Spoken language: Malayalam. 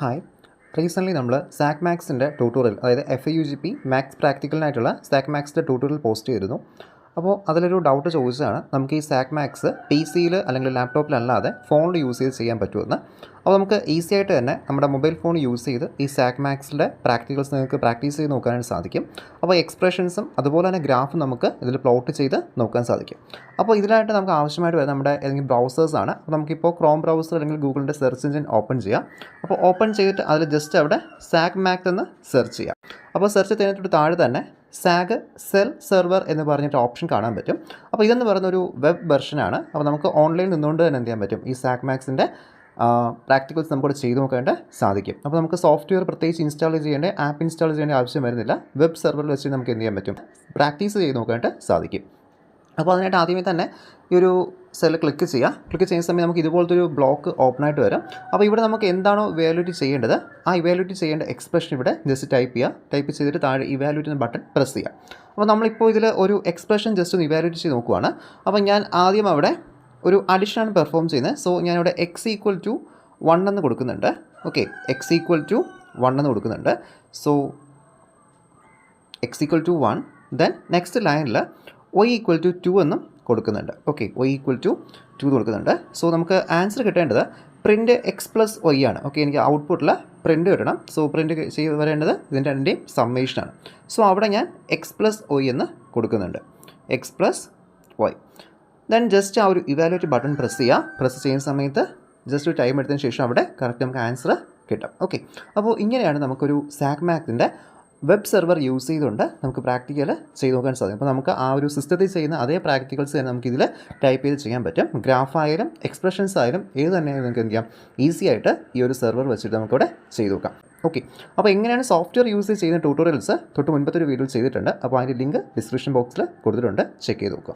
ഹായ്. റീസെൻ്റ്ലി നമ്മൾ സാക് മാത്സിൻ്റെ ട്യൂട്ടോറിയൽ, അതായത് FAUGP മാത്സ് പ്രാക്ടിക്കലിനായിട്ടുള്ള സാക് മാത്സിൻ്റെ ട്യൂട്ടോറിയൽ പോസ്റ്റ് ചെയ്തിരുന്നു. അപ്പോൾ അതിലൊരു ഡൗട്ട് ചോദിച്ചതാണ്, നമുക്ക് ഈ സാക് മാത്സ് PC-യിൽ അല്ലെങ്കിൽ ലാപ്ടോപ്പിലല്ലാതെ ഫോണിൽ യൂസ് ചെയ്ത് ചെയ്യാൻ പറ്റുമെന്ന്. അപ്പോൾ നമുക്ക് ഈസി ആയിട്ട് തന്നെ നമ്മുടെ മൊബൈൽ ഫോൺ യൂസ് ചെയ്ത് ഈ സാക് മാത്സിൻ്റെ പ്രാക്ടിക്കൽസ് നിങ്ങൾക്ക് പ്രാക്ടീസ് ചെയ്ത് നോക്കാനായിട്ട് സാധിക്കും. അപ്പോൾ എക്സ്പ്രഷൻസും അതുപോലെ തന്നെ ഗ്രാഫും നമുക്ക് ഇതിൽ പ്ലോട്ട് ചെയ്ത് നോക്കാൻ സാധിക്കും. അപ്പോൾ ഇതിനായിട്ട് നമുക്ക് ആവശ്യമായിട്ട് വരുന്നത് നമ്മുടെ ഏതെങ്കിലും ബ്രൗസേഴ്സാണ്. അപ്പോൾ നമുക്കിപ്പോൾ ക്രോം ബ്രൗസർ അല്ലെങ്കിൽ ഗൂഗിളിൻ്റെ സെർച്ച് എഞ്ചിൻ ഓപ്പൺ ചെയ്യാം. അപ്പോൾ ഓപ്പൺ ചെയ്തിട്ട് അതിൽ ജസ്റ്റ് അവിടെ സാക് മാത്സ് എന്ന് സെർച്ച് ചെയ്യാം. അപ്പോൾ സെർച്ച് ചെയ്യുന്നതിന് താഴെ തന്നെ സാഗ് സെൽ സെർവർ എന്ന് പറഞ്ഞിട്ട് ഓപ്ഷൻ കാണാൻ പറ്റും. അപ്പോൾ ഇതെന്ന് പറയുന്നൊരു വെബ് വെർഷനാണ്. അപ്പോൾ നമുക്ക് ഓൺലൈനിൽ നിന്നുകൊണ്ട് തന്നെ എന്ത് ചെയ്യാൻ പറ്റും, ഈ സാക് മാത്സിൻ്റെ പ്രാക്ടിക്കൽസ് നമുക്കിവിടെ ചെയ്ത് നോക്കാനായിട്ട് സാധിക്കും. അപ്പോൾ നമുക്ക് സോഫ്റ്റ്വെയർ പ്രത്യേകിച്ച് ഇൻസ്റ്റാൾ ചെയ്യേണ്ട, ആപ്പ് ഇൻസ്റ്റാൾ ചെയ്യേണ്ട ആവശ്യം വരുന്നില്ല. വെബ് സെർവറിൽ വെച്ച് നമുക്ക് എന്ത് ചെയ്യാൻ പറ്റും, പ്രാക്ടീസ് ചെയ്ത് നോക്കാനായിട്ട് സാധിക്കും. അപ്പോൾ അതിനായിട്ട് ആദ്യമേ തന്നെ ഈ ഒരു സെല്ല് ക്ലിക്ക് ചെയ്യുക. ക്ലിക്ക് ചെയ്യുന്ന സമയത്ത് നമുക്ക് ഇതുപോലത്തെ ഒരു ബ്ലോക്ക് ഓപ്പൺ ആയിട്ട് വരും. അപ്പോൾ ഇവിടെ നമുക്ക് എന്താണോ ഇവാലുവേറ്റ് ചെയ്യേണ്ടത്, ആ ഇവാലുവേറ്റ് ചെയ്യേണ്ട എക്സ്പ്രഷൻ ഇവിടെ ജസ്റ്റ് ടൈപ്പ് ചെയ്യുക. ടൈപ്പ് ചെയ്തിട്ട് താഴെ ഇവാലുവേറ്റ് എന്ന ബട്ടൺ പ്രസ് ചെയ്യുക. അപ്പോൾ നമ്മളിപ്പോൾ ഇതിൽ ഒരു എക്സ്പ്രഷൻ ജസ്റ്റ് ഒന്ന് ഇവാലുവേറ്റ് ചെയ്ത് നോക്കുവാണ്. അപ്പോൾ ഞാൻ ആദ്യം അവിടെ ഒരു അഡിഷനാണ് പെർഫോം ചെയ്യുന്നത്. സോ ഞാനിവിടെ x=1 എന്ന് കൊടുക്കുന്നുണ്ട്. ഓക്കെ, x=1 എന്ന് കൊടുക്കുന്നുണ്ട്. So x=1. ദെൻ നെക്സ്റ്റ് ലൈനിൽ y=2 എന്നും കൊടുക്കുന്നുണ്ട്. ഓക്കെ, y=2 കൊടുക്കുന്നുണ്ട്. സോ നമുക്ക് ആൻസർ കിട്ടേണ്ടത് പ്രിൻറ്റ് x+y ആണ്. ഓക്കെ, എനിക്ക് ഔട്ട്പുട്ടിൽ പ്രിൻറ്റ് കിട്ടണം. സോ പ്രിൻറ്റ് ചെയ്ത് വരേണ്ടത് ഇതിൻ്റെ രണ്ടിൻ്റെയും സമ്മേഷനാണ്. സോ അവിടെ ഞാൻ x+y എന്ന് കൊടുക്കുന്നുണ്ട്. x+y. ദെൻ ജസ്റ്റ് ആ ഒരു ഇവാലുവേറ്റ് ബട്ടൺ പ്രസ് ചെയ്യുക. പ്രസ് ചെയ്യുന്ന സമയത്ത് ജസ്റ്റ് ഒരു ടൈം എടുത്തതിന് ശേഷം അവിടെ കറക്റ്റ് നമുക്ക് ആൻസർ കിട്ടും. ഓക്കെ, അപ്പോൾ ഇങ്ങനെയാണ് നമുക്കൊരു സാക് മാത്സിൻ്റെ വെബ് സെർവർ യൂസ് ചെയ്തുകൊണ്ട് നമുക്ക് പ്രാക്ടിക്കൽ ചെയ്ത് നോക്കാൻ സാധിക്കും. അപ്പോൾ നമുക്ക് ആ ഒരു സിസ്റ്റത്തിൽ ചെയ്യുന്ന അതേ പ്രാക്ടിക്കൽസ് തന്നെ നമുക്കിതിൽ ടൈപ്പ് ചെയ്ത് ചെയ്യാൻ പറ്റും. ഗ്രാഫ് ആയാലും എക്സ്പ്രഷൻസ് ആയാലും ഏത് തന്നെയായാലും നമുക്ക് എന്ത് ചെയ്യാം, ഈസി ആയിട്ട് ഈ ഒരു സെർവർ വെച്ചിട്ട് നമുക്കിവിടെ ചെയ്ത് നോക്കാം. ഓക്കെ, അപ്പോൾ എങ്ങനെയാണ് സോഫ്റ്റ്വെയർ യൂസ് ചെയ്യുന്ന ട്യൂട്ടോറിയൽസ് തൊട്ട് മുൻപത്തെ ഒരു വീഡിയോ ചെയ്തിട്ടുണ്ട്. അപ്പോൾ അതിൻ്റെ ലിങ്ക് ഡിസ്ക്രിപ്ഷൻ ബോക്സിൽ കൊടുത്തിട്ടുണ്ട്, ചെക്ക് ചെയ്ത് നോക്കുക.